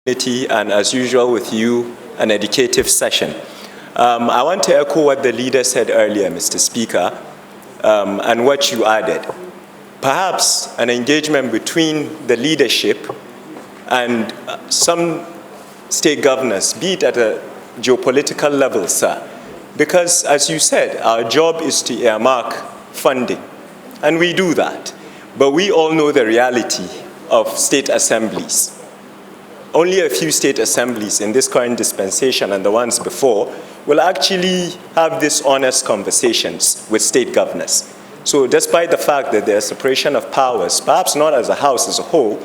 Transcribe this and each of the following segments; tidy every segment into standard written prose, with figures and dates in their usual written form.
And as usual with you, an educative session. I want to echo what the leader said earlier, Mr. Speaker, and what you added. Perhaps an engagement between the leadership and some state governors, be it at a geopolitical level, sir. Because, as you said, our job is to earmark funding, and we do that. But we all know the reality of state assemblies. Only a few state assemblies in this current dispensation and the ones before will actually have these honest conversations with state governors. So despite the fact that there's separation of powers, perhaps not as a house as a whole,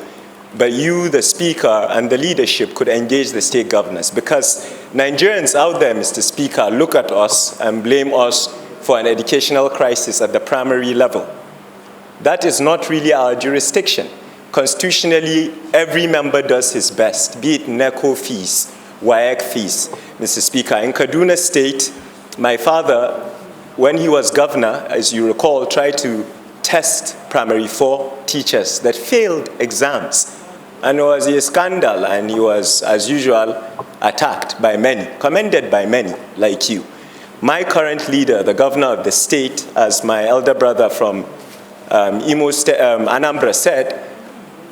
but you, the speaker, and the leadership could engage the state governors, because Nigerians out there, Mr. Speaker, look at us and blame us for an educational crisis at the primary level. That is not really our jurisdiction. Constitutionally, every member does his best, be it NECO fees, WAEC fees. Mr. Speaker, in Kaduna State, my father, when he was governor, as you recall, tried to test primary 4 teachers that failed exams. And it was a scandal, and he was, as usual, attacked by many, commended by many, like you. My current leader, the governor of the state, as my elder brother from Anambra said,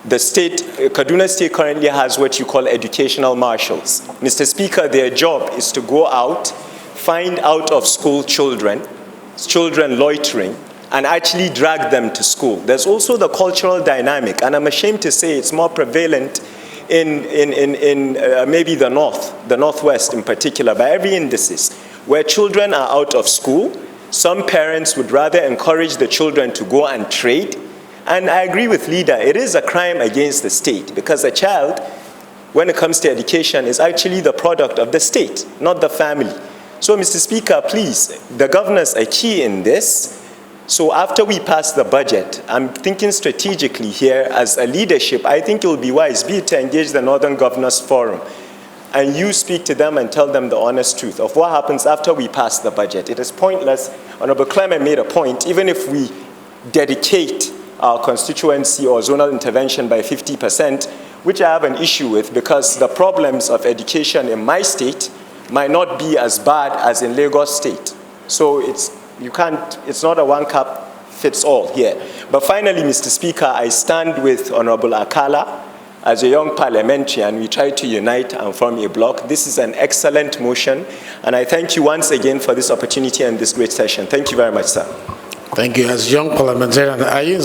the state, Kaduna State currently has what you call educational marshals. Mr. Speaker, their job is to go out, find out-of-school children loitering, and actually drag them to school. There's also the cultural dynamic, and I'm ashamed to say it's more prevalent in maybe the Northwest in particular, by every indices, where children are out of school. Some parents would rather encourage the children to go and trade. And I agree with leader, it is a crime against the state, because a child, when it comes to education, is actually the product of the state, not the family. So, Mr. Speaker, please, the governors are key in this. So after we pass the budget, I'm thinking strategically here as a leadership, I think it will be wise, be it to engage the Northern Governors Forum, and you speak to them and tell them the honest truth of what happens after we pass the budget. It is pointless. Honorable Clement made a point, even if we dedicate our constituency or zonal intervention by 50%, which I have an issue with, because the problems of education in my state might not be as bad as in Lagos State. So it's not a one-cap-fits-all here. But finally, Mr. Speaker, I stand with Honorable Akala as a young parliamentarian. We try to unite and form a bloc. This is an excellent motion, and I thank you once again for this opportunity and this great session. Thank you very much, sir. Thank you. As young parliamentarian, are you